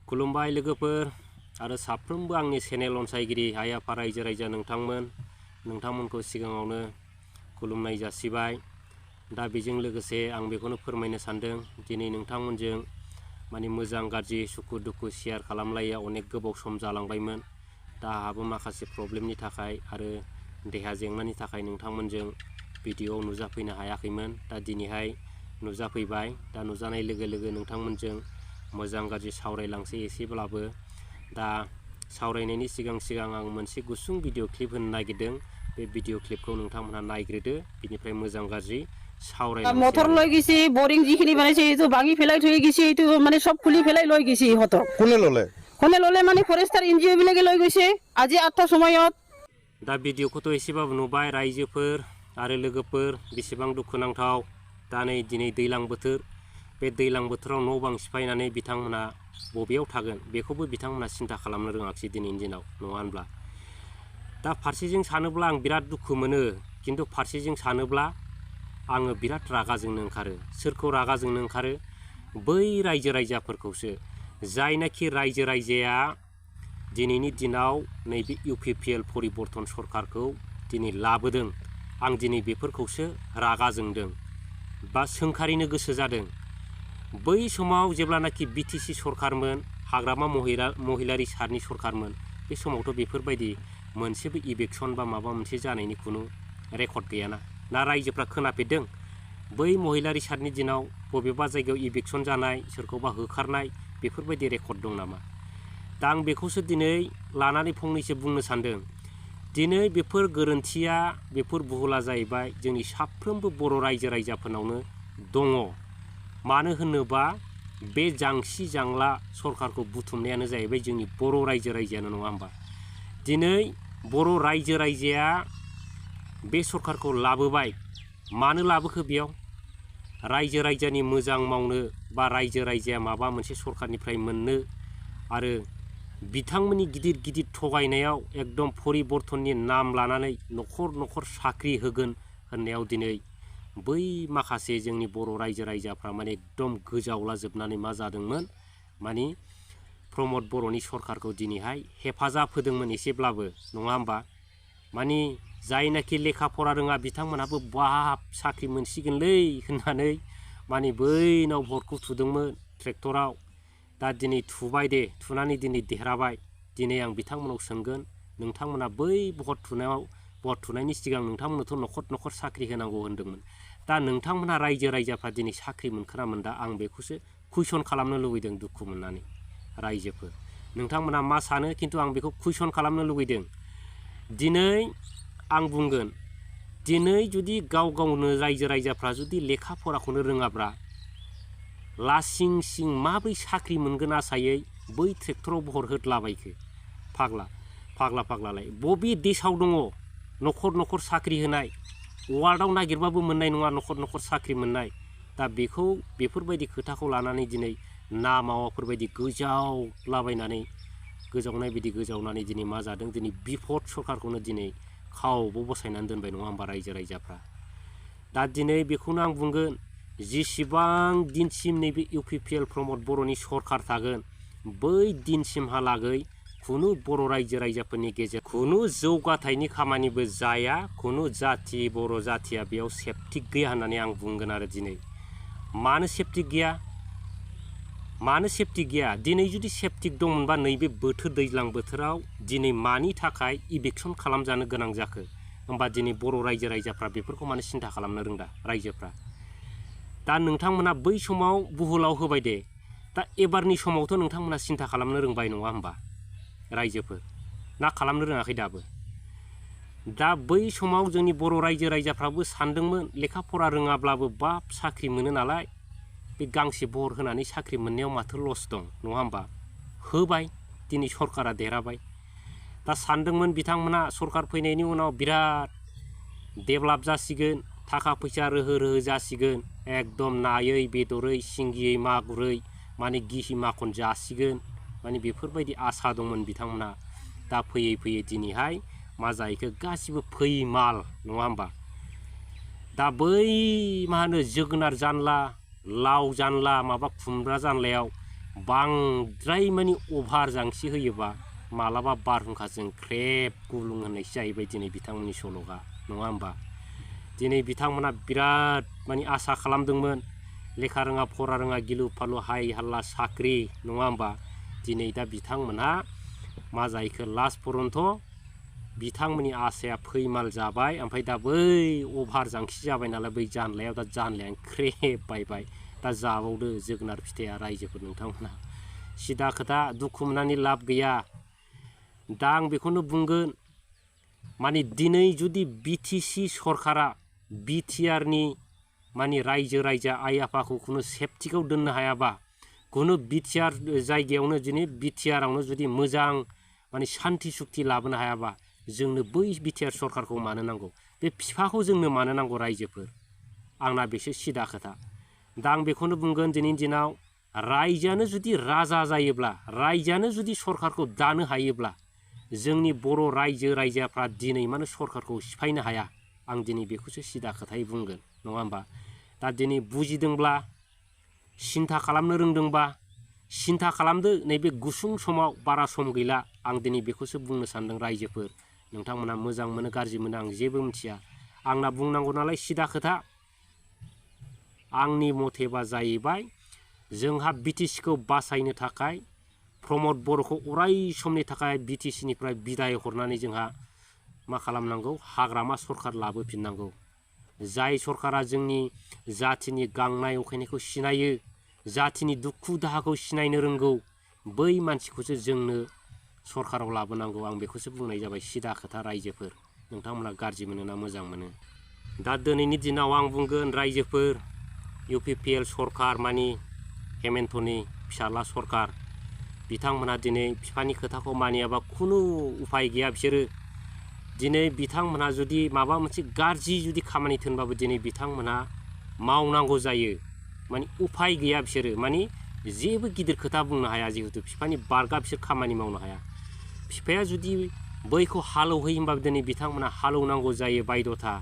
खुलुमबाय लोगोफोर आरो साफ्रोमबो आंनि चेनेल अनसायगिरि आइ आफा रायजो राजा नोंथांमोनखौ सिगाङावनो खुलुमनाय जासिबाय। दा बेजों लोगोसे आं बेखौनो फोरमायनो सानदों दिनै नोंथांमोनजों माने मोजां गाज्रि सुखु दुखु शेयार खालामलाया अनेक गोबाव सम जालांबायमोन। दा आहाबो माखासे प्रब्लेमनि थाखाय आरो देहा जेंनानि थाखाय नोंथांमोनजों भिडिअ नुजाफैनो हायाखैमोन। दा दिनैहाय नुजाफैबाय। दा नुजानाय लोगो लोगो नोंथांमोनजों मोजां गाज्रि सावरायलांसै एसेब्लाबो। दा सावरायनायनि सिगां आं मोनसे गुसुं भिडिअ क्लिप होनो नागिरदों। बे भिडिअ क्लिपखौ नोंथांमोनहा नायग्रोदो, बिनिफ्राय मोजां गाज्रि सावरायलांसै। मोटर লৈ গেছি বৰিং যিখিনি বনাইছে এইটো ভাঙি ফেলাই থৈ গেছি, এইটো মানে সব খুলি ফেলাই লৈ গেছি। ইহঁতক কোনে ললে মানে ফৰেষ্টাৰ এনজিঅ বিলাকে লৈ গৈছে আজি 8টাৰ সময়ত। दा भिडिअखौथ' एसेबाबो नुबाय रायजोफोर आरो लोगोफोर, बेसेबां दुखुनांथाव। दा नै दिनै दैलां बोथोर, बे दैलां बोथोराव न' बां सिफायनानै बिथांमोना बबेयाव थागोन बेखौबो बिथांमोना सिन्था खालामनो रोङाखिसै दिनैनि दिनाव, नङा होनब्ला? दा फारसेजों सानोब्ला आं बिराद दुखु मोनो, खिन्थु फारसेजों सानोब्ला आङो बिराद रागा जोंनो ओंखारो। सोरखौ रागा जोंनो ओंखारो? बै रायजो राजाफोरखौसो, जायनाखि रायजो राजाया दिनैनि दिनाव नैबे इउपिपिएल परिबर्तन सरकारखौ दिनै लाबोदों। आं दिनै बेफोरखौसो रागा जोंदों बा सोंखारिनो गोसो जादों। बै समाव जेब्लानाखि बिटिसि सरकारमोन, हाग्रामा महिलारि सारनि सरकारमोन, बे समावथ' बेफोरबायदि मोनसेबो इभिक्सन बा माबा मोनसे जानायनि खुनु रेकर्ड गैयाना। ना रायजोफ्रा खोनाफेरदों बै महिलारि सारनि दिनाव बबेबा जायगायाव इभिक्सन जानाय, सोरखौबा होखारनाय, बेफोरबायदि रेकर्ड दं नामा? दा आं बेखौसो दिनै लानानै फंनैसो बुंनो सानदों। दिनै बेफोर गोरोन्थिया, बेफोर बुहुला जाहैबाय जोंनि साफ्रोमबो बर' रायजो राजाफोरनावनो दङ। मानो होनोबा बे जांसि जांला सरकारखौ बुथुमनायानो जाहैबाय जोंनि बर' रायजो राजायानो, नङा होमबा? दिनै बर' रायजो राजाया बे सरकारखौ लाबोबाय। मानो लाबोखो? बेयाव रायजो राजानि मोजां मावनो बा रायजो राजाया माबा मोनसे सरकारनिफ्राय मोननो, आरो बिथांमोननि गिदिर गिदिर थगायनायाव एकदम परिबर्तननि नाम लानानै न'खर न'खर साख्रि होगोन होननायाव दिनै बै माखासे जोंनि बर' रायजो राजाफ्रा माने एकदम गोजावला जोबनानै मा जादोंमोन, माने प्रमद बर'नि सरकारखौ दिनैहाय हेफाजाब होदोंमोन एसेब्लाबो, नङा होमबा? माने जायनाखि लेखा फरा रोङा बिथांमोनहाबो बाब साख्रि मोनसिगोनलै होननानै माने बैनाव भटखौ थुदोंमोन ट्रेक्टराव। दा दिनै थुबाय दे, थुनानै दिनै देरहाबाय। दिनै आं बिथांमोनाव सोंगोन, नोंथांमोना बै भट थुनायनि सिगां नोंथांमोननोथ' न'खर न'खर साख्रि होनांगौ होनदोंमोन। दा नोंथांमोना रायजो राजाफ्रा दिनै साख्रि मोनखोना मोनदा? आं बेखौसो कुइसन खालामनो लुबैदों दुखु मोननानै। रायजोफोर, नोंथांमोना मा सानो? खिन्थु आं बेखौ कुइसन खालामनो लुबैदों। दिनै आं बुंगोन, दिनै जुदि गाव गावनो रायजो राजाफ्रा जुदि लेखा फराखौनो रोङाब्ला लासिं सिं माब्रै साख्रि मोनगोन आसायै बै ट्रेक्टराव भट होदलाबायखो? फाग्लालाय बबे देशआव दङ न'खर न'खर साख्रि होनाय? वार्ल्डआव नागिरबाबो मोननाय नङा न'खर न'खर साख्रि मोननाय। दा बेफोरबायदि खोथाखौ लानानै दिनै ना मावाफोरबायदि गोजावनाय बायदि गोजावनानै दिनै मा जादों? दिनै बिपद सरकारखौनो दिनै खावबो बसायनानै दोनबाय, नङा होमबा रायजो राजाफ्रा? दा दिनै बेखौनो आं बुंगोन, जेसेबां दिनसिम नैबे इउपिपिएल प्रमद बर'नि सरकार थागोन, बै दिनसिमहालागै खुनु बर' रायजो राजाफोरनि गेजेराव खुनु जौगाथायनि खामानिबो जाया। खुनु जाथि बर' जाथिया बेयाव सेफटि गैया होननानै आं बुंगोन आरो दिनै। मानो सेफटि गैया? मानो सेफटि गैया? दिनै जुदि सेफटि दंमोनबा नैबे दैज्लां बोथोराव दिनै मानि थाखाय इभिक्सन खालामजानो गोनां जाखो? होमबा दिनै बर' रायजो राजाफ्रा बेफोरखौ मानो सिन्था खालामनो रोंदा रायजोफ्रा? दा नोंथांमोना बै समाव बुहुलाव होबाय दे, दा एबारनि समावथ' नोंथांमोना सिन्था खालामनो रोंबाय, नङा होमबा रायजोफोर? ना खालामनो रोङाखै दाबो? दा बै समाव जोंनि बर' रायजो राजाफ्राबो सानदोंमोन लेखा फरा रोङाब्लाबो बाब साख्रि मोनो नालाय, बे गांसे भट होनानै साख्रि मोननायाव माथो लस दं, नङा होमबा? होबाय, दिनै सरकारा देरहाबाय। दा सानदोंमोन बिथांमोना सरकार फैनायनि उनाव बिराद डेभेलप जासिगोन, थाखा फैसा रोहो रोहो जासिगोन, एकदम नायै बेदरै सिंगियै मागुरै माने गिहि माखन जासिगोन, माने बेफोरबायदि आसा दंमोन बिथांमोना। दा फैयै फैयै दिनैहाय मा जाहैखो? गासिबो फैमाल, नङा होमबा? दा बै मा होनो जोगोनार जानला, लाव जानला, माबा खुमब्रा जानलायाव बांद्राय माने अभार जांसि होयोबा मालाबा बारहुंखाजों ख्रेब गुलुं होननायसो जाहैबाय दिनै बिथांमोननि सल'गा नङा होमबा दिनै बिथांमोना बिराद माने आसा खालामदोंमोन लेखा रोङा फरा रोङा गिलु फालु हाय हाल्ला साख्रि नङा होमबा दिनै दा बिथांमोनहा मा जाहैखो लास्ट पर्यन्त बिथांमोननि आसाया फैमाल जाबाय ओमफ्राय दा बै अभार जांखि जाबाय नालाय बै जानलायाव दा जानलायानो ख्रेब बायबाय दा जाबावदो जोगोनार फिथाइया रायजोफोर नोंथांमोना सिदा खोथा दुखु मोननानै लाब गैया दा आं बेखौनो बुंगोन माने दिनै जुदि बिटिसि सरकारा बिटिआरनि माने रायजो राजा आइ आफाखौ खुनु सेफटिखौ दोननो हायाबा खुनु बिटिआर जायगायावनो दिनै बिटिआरावनो जुदि मोजां माने सान्थि सुक्ति लाबोनो हायाबा जोंनो बै बिटिआर सरकारखौ मानो नांगौ बे बिफाखौ जोंनो मानो नांगौ रायजोफोर आंना बेसो सिदा खोथा दा आं बेखौनो बुंगोन दिनैनि दिनाव रायजोआनो जुदि राजा जायोब्ला रायजोआनो जुदि सरकारखौ दानो हायोब्ला जोंनि बर' रायजो राजाफ्रा दिनै मानो सरकारखौ सिफायनो हाया आं दिनै बेखौसो सिदा खोथायै बुंगोन नङा होमबा दा दिनै बुजिदोंब्ला सिन्था खालामनो रोंदोंबा सिन्था खालामदो नैबे गुसुं समाव बारा सम गैला आं दिनै बेखौसो बुंनो सानदों रायजोफोर नोंथांमोना मोजां मोनो गाज्रि मोनो आं जेबो मिथिया आंना बुंनांगौ नालाय सिदा खोथा आंनि मथेबा जाहैबाय जोंहा बिटिसिखौ बासायनो थाखाय प्रमद बर'खौ अराय समनि थाखाय बिटिसिनिफ्राय बिदाय हरनानै जोंहा मा खालामनांगौ हाग्रामा सरकार लाबोफिननांगौ जाय सरकारा जोंनि जाथिनि गांनाय उखैनायखौ सिनायो जाथिनि दुखु दाहाखौ सिनायनो रोंगौ बै मानसिखौसो जोंनो सरकाराव लाबोनांगौ आं बेखौसो बुंनाय जाबाय सिदा खोथा रायजोफोर नोंथांमोना गाज्रि मोनो ना मोजां मोनो दा दिनैनि दिनाव आं बुंगोन रायजोफोर UPPL सरकार मानि हेमेन्टनि फिसाला सरकार बिथांमोना दिनै बिफानि खोथाखौ मानियाबा खुनु उफाय गैया बिसोरो दिनै बिथांमोना जुदि माबा मोनसे गाज्रि जुदि खामानि थिनबाबो दिनै बिथांमोना मावनांगौ जायो माने उफाय गैया बिसोरो माने जेबो गिदिर खोथा बुंनो हाया जिहेतु बिफानि बारगा बिसोर खामानि मावनो हाया बिफाया जुदि बैखौ हालौहै होनबाबो दिनै बिथांमोना हालौनांगौ जायो बायद'था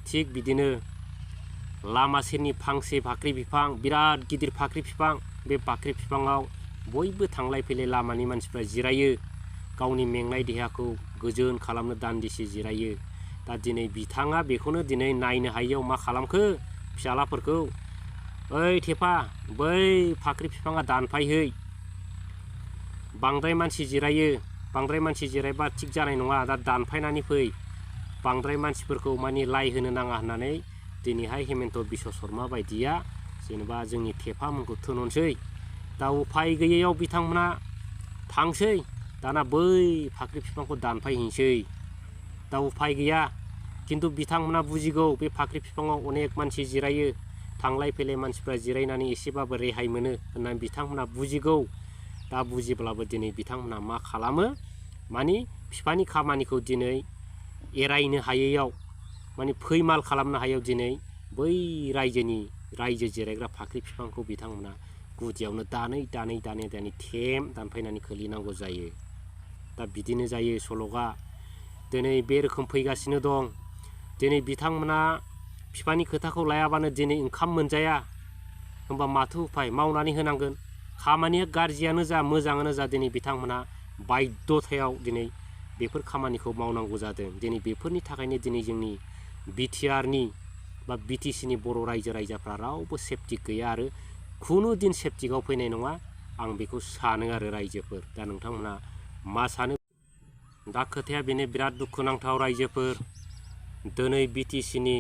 थिग बिदिनो लामा सेरनि फांसे फाख्रि बिफां बिराद गिदिर फाख्रि बिफां बे फाख्रि बिफाङाव बयबो थांलाय फैलाय लामानि मानसिफ्रा जिरायो गावनि मेंनाय देहाखौ गोजोन खालामनो दान्दिसे जिरायो दा दिनै बिथाङा बेखौनो दिनै नायनो हायियाव मा खालामखो फिसालाफोरखौ ओइ थेफा बै फाख्रि बिफाङा दानफायहै बांद्राय मानसि जिरायो बांद्राय मानसि जिरायबा थिग जानाय नङा दा दानफायनानै फै बांद्राय मानसिफोरखौ माने लाइ होनो नाङा होननानै दिनैहाय हेमेन्ट बिश्व शर्मा बायदिया जेनेबा जोंनि थेफामोनखौ थोनहरसै दा उफाय गैयैयाव बिथांमोना थांसै दाना बै फाख्रि बिफांखौ दानफायहैनोसै दा उफाय गैया खिन्थु बिथांमोना बुजिगौ बे फाख्रि बिफाङाव अनेक मानसि जिरायो थांलाय फैलाय मानसिफ्रा जिरायनानै एसेबाबो रेहाय मोनो होननानै बिथांमोना बुजिगौ दा बुजिब्लाबो दिनै बिथांमोना मा खालामो माने बिफानि खामानिखौ दिनै एरायनो हायैयाव माने फैमाल खालामनो हायैयाव दिनै बै रायजो जिरायग्रा फाख्रि बिफांखौ बिथांमोना गुदियावनो दानै थेम दानफायनानै खोलिनांगौ जायो दा बिदिनो जायो सल'गा दिनै बे रोखोम फैगासिनो दं दिनै बिथांमोना बिफानि खोथाखौ लायाबानो दिनै ओंखाम मोनजाया होमबा माथो उफाय मावनानै होनांगोन खामानिया गाज्रियानो जा मोजाङानो जा दिनै बिथांमोना बायद'थायाव दिनै बेफोर खामानिखौ मावनांगौ जादों दिनै बेफोरनि थाखायनो दिनै जोंनि बिटिआरनि बा बिटिसिनि बर' रायजो राजाफ्रा रावबो सेफटि गैया आरो खुनु दिन सेफटिकआव फैनाय नङा आं बेखौ सानो आरो रायजोफोर दा नोंथांमोना मा सानो दा खोथाया बेनो बिराद दुखुनांथाव रायजोफोर दिनै बिटिसिनि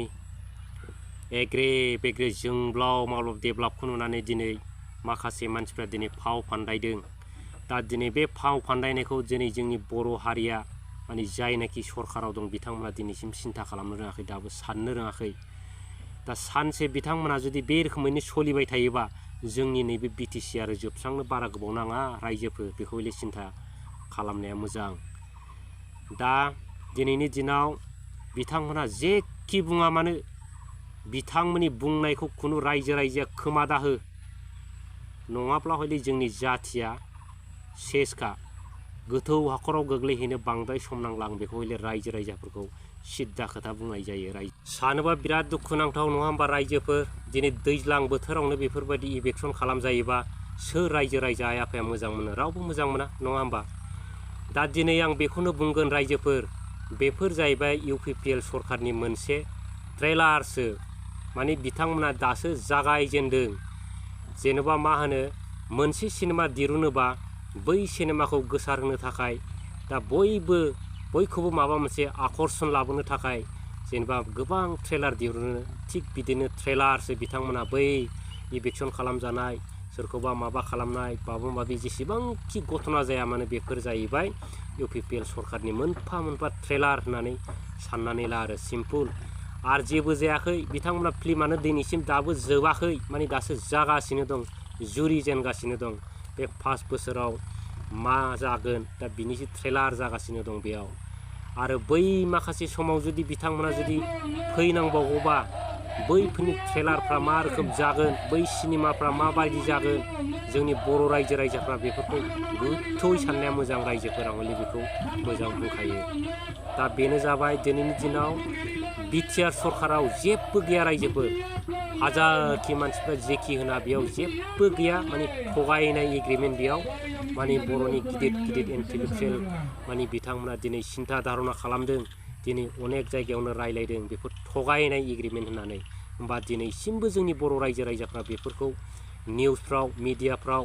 एग्रे बेग्रे जोंब्लाव माब्लाब डेभेलपखौ नुनानै दिनै माखासे मानसिफ्रा दिनै फाव फान्दायदों दा दिनै बे फाव फान्दायनायखौ दिनै जोंनि बर' हारिया माने जायनाखि सरकाराव दं बिथांमोना दिनैसिम सिन्था खालामनो रोङाखै दाबो साननो रोङाखै दा सानसे बिथांमोना जुदि बे रोखोमैनो सोलिबाय थायोबा जोंनि नैबे बिटिसि आरो जोबस्रांनो बारा गोबाव नाङा रायजोफोर बेखौ हले सिन्था खालामनाया मोजां दा दिनैनि दिनाव बिथांमोना जेखि बुङा मानो बिथांमोननि बुंनायखौ खुनु रायजो राजाया खोमा दाहो नङाब्ला हले जोंनि जाथिया सेसखा गोथौ हाखराव गोग्लैहैनो बांद्राय सम नांला आं बेखौ हले रायजो राजाफोरखौ सिद्दा खोथा बुंनाय जायो सानोबा बिराद दुखुनांथाव नङा होमबा रायजोफोर दिनै दैज्लां बोथोरावनो बेफोरबायदि इभिक्सन खालामजायोबा सोर रायजो राजा आइ आफाया मोजां मोनो रावबो मोजां मोना नङा होमबा दा दिनै आं बेखौनो बुंगोन रायजोफोर बेफोर जाहैबाय UPPL सरकारनि मोनसे ट्रेलारसो माने बिथांमोना दासो जागायजेनदों जेनेबा मा होनो मोनसे सिनेमा दिरुनोबा बै सिनेमाखौ गोसारहोनो थाखाय दा बयखौबो माबा मोनसे आकर्षण लाबोनो थाखाय जेनेबा गोबां ट्रेलार दिरुनो थिग बिदिनो ट्रेलारसो बिथांमोना बै इभिक्सन खालामजानाय सोरखौबा माबा खालामनाय माबा माबि जेसेबांखि घटना जाया मानो बेफोर जाहैबाय UPPL सरकारनि मोनफा मोनफा ट्रेलार होननानै साननानै ला आरो सिम्पोल आरो जेबो जायाखै बिथांमोना फिल्मानो दिनैसिम दाबो जोबाखै माने दासो जागासिनो दं जुरि जेनगासिनो दं बे 5 बोसोराव मा जागोन दा बिनिसो ट्रेलार जागासिनो दं बेयाव आरो बै माखासे समाव जुदि बिथांमोना जुदि फैनांबावगौबा बैफोरनि ट्रेलारफ्रा मा रोखोम जागोन बै सिनेमाफ्रा माबायदि जागोन जोंनि बर' रायजो राजाफ्रा बेफोरखौ गोथौयै साननाया मोजां रायजोफोरा हले बेखौ मोजां बुंखायो दा बेनो जाबाय दिनैनि दिनाव बिटिआर सरकाराव जेबो गैया रायजोफोर हाजारखि मानसिफ्रा जेखि होना बेयाव जेबो गैया माने थगायनाय एग्रिमेन्ट बेयाव माने बर'नि गिदिर इन्टेलेक्चुवेल माने बिथांमोना दिनै सिन्था धारना खालामदों दिनै अनेक जायगायावनो रायलायदों बेफोर थगायनाय एग्रिमेन्ट होननानै होमबा दिनैसिमबो जोंनि बर' रायजो राजाफ्रा बेफोरखौ निउसफ्राव मिडियाफ्राव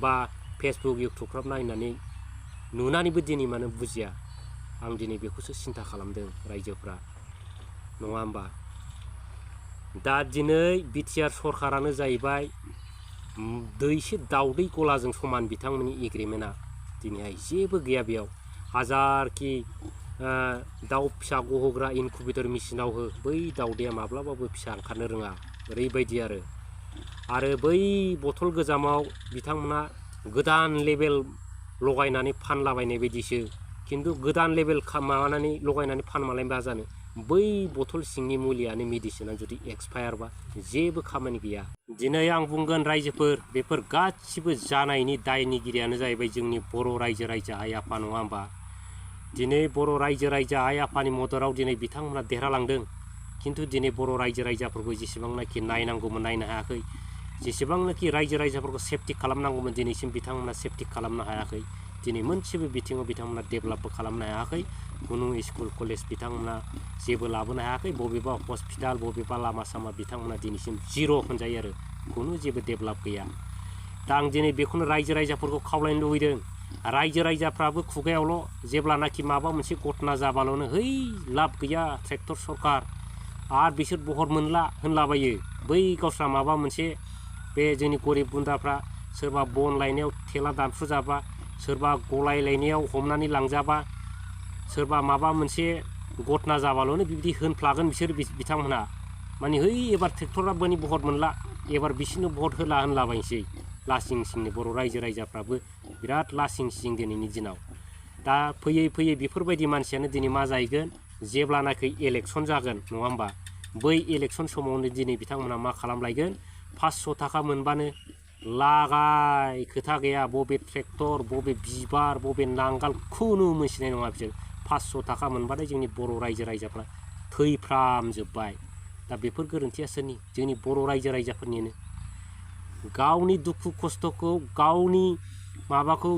बा फेसबुक इउटुबफ्राव नायनानै नुनानैबो दिनै मानो बुजिया आं दिनै बेखौसो सिन्था खालामदों रायजोफ्रा नङा होमबा दा दिनै बिटिआर सरकारानो जाहैबाय दैसे दाउदै गलाजों समान बिथांमोननि एग्रिमेन्टआ दिनैहाय जेबो गैया बेयाव हाजारखि दाउ फिसा गहोग्रा इनकुबेटर मेसिनाव हो बै दाउदैया माब्लाबाबो फिसा ओंखारनो रोङा ओरैबायदि आरो बै बथल गोजामाव बिथांमोना गोदान लेबेल लगायनानै फानलाबायनाय बायदिसो खिन्थु गोदान लेबेल माबानानै लगायनानै फानमालाय मा जानो बै बथल सिंनि मुलियानो मेडिसिना जुदि एक्सपायारबा जेबो खामानि गैया दिनै आं बुंगोन रायजोफोर बेफोर गासिबो जानायनि दायनिगिरियानो जाहैबाय जोंनि बर' रायजो राजा आइ आफा नङा होमबा दिनै बर' रायजो राजा आइ आफानि मददाव दिनै बिथांमोना देरहालांदों खिन्थु दिनै बर' रायजो राजाफोरखौ जेसेबांनाखि नायनांगौमोन नायनो हायाखै जेसेबांनाखि रायजो राजाफोरखौ सेफटि खालामनांगौमोन दिनैसिम बिथांमोना सेफटि खालामनो हायाखै दिनै मोनसेबो बिथिङाव बिथांमोना डेभेलपबो खालामनो हायाखै खुनु स्कुल कलेज बिथांमोना जेबो लाबोनो हायाखै बबेबा हस्पिटाल बबेबा लामा सामा बिथांमोना दिनैसिम जिर' होनजायो आरो खुनु जेबो डेभेलप गैया दा आं दिनै बेखौनो रायजो राजाफोरखौ खावलायनो लुबैदों रायजो राजाफ्राबो खुगायावल' जेब्लानाखि माबा मोनसे घटना जाबाल'नो है लाब गैया ट्रेक्टर सरकार आरो बिसोर बहर मोनला होनलाबायो बै गावस्रा माबा मोनसे बे जोंनि गरिब गुन्द्राफ्रा सोरबा बन लायनायाव थेला दानफ्रुजाबा सोरबा गलाय लायनायाव हमनानै लांजाबा सोरबा माबा मोनसे घटना जाबाल'नो बिदि होनफ्लागोन बिसोर बिथांमोनहा माने है एबार ट्रेक्टरा बोनि बहर मोनला एबार बिसोरनो भट होला होनलाबायनोसै लासिं सिंनि बर' रायजो राजाफ्राबो बिराद लासिं सिं दिनैनि दिनाव दा फैयै बेफोरबायदि मानसियानो दिनै मा जाहैगोन जेब्लानाखि इलेक्सन जागोन नङा होमबा बै इलेक्सन समावनो दिनै बिथांमोना मा खालामलायगोन 500 थाखा मोनबानो लागाय खोथा गैया बबे ट्रेक्टर बबे बिबार बबे नांगाल खुनु मोनथिनाय नङा बिसोर 500 थाखा मोनबाथाय जोंनि बर' रायजो राजाफ्रा थैफ्रामजोब्बाय दा बेफोर गोरोन्थिया सोरनि जोंनि बर' रायजो राजाफोरनिनो गावनि दुखु खस्थ'खौ गावनि माबाखौ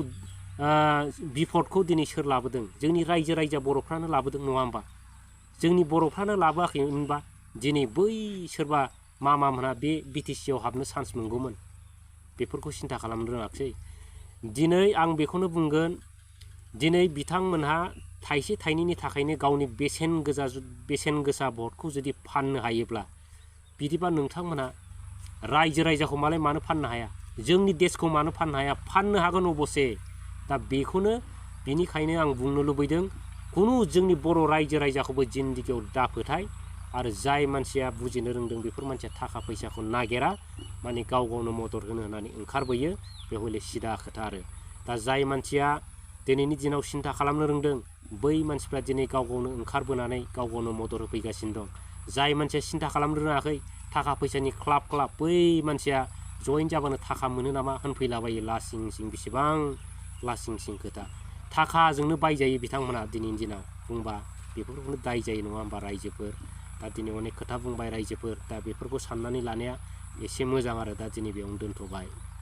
बिपदखौ दिनै सोर लाबोदों जोंनि रायजो राजा बर'फ्रानो लाबोदों नङा होमबा जोंनि बर'फ्रानो लाबोआखैमोनबा दिनै बै सोरबा मामामोनहा बे बिटिसिआव हाबनो चान्स मोनगौमोन बेफोरखौ सिन्था खालामनो रोङाखसै दिनै आं बेखौनो बुंगोन दिनै बिथांमोनहा थाइसे थाइनैनि थाखायनो गावनि बेसेन गोसा भटखौ जुदि फाननो हायोब्ला बिदिबा नोंथांमोनहा रायजो राजाखौ मालाय मानो फाननो हाया जोंनि देशखौ मानो फाननो हाया फाननो हागोन अबसे दा बेखौनो बिनिखायनो आं बुंनो लुबैदों खुनु जोंनि बर' रायजो राजाखौबो जिन्दगियाव दाफोथाय आरो जाय मानसिया बुजिनो रोंदों बेफोर मानसिया थाखा फैसाखौ नागिरा माने गाव गावनो मदद होनो होननानै ओंखारबोयो बे हले सिदा खोथा आरो दा जाय मानसिया दिनैनि दिनाव सिन्था खालामनो रोंदों बै मानसिफ्रा दिनै गाव गावनो ओंखारबोनानै गाव गावनो मदद होफैगासिनो दं जाय मानसिया सिन्था खालामनो रोङाखै थाखा फैसानि क्लाब बै मानसिया जइन जाबानो थाखा मोनो नामा होनफैलाबायो लासिं सिं बेसेबां लासिं सिं खोथा थाखाजोंनो बायजायो बिथांमोना दिनैनि दिनाव बुंबा बेफोरखौनो दाय जायो नङा होमबा रायजोफोर दा दिनै अनेक खोथा बुंबाय रायजोफोर दा बेफोरखौ साननानै लानाया एसे मोजां आरो दा दिनै बेयावनो दोनथ'बाय।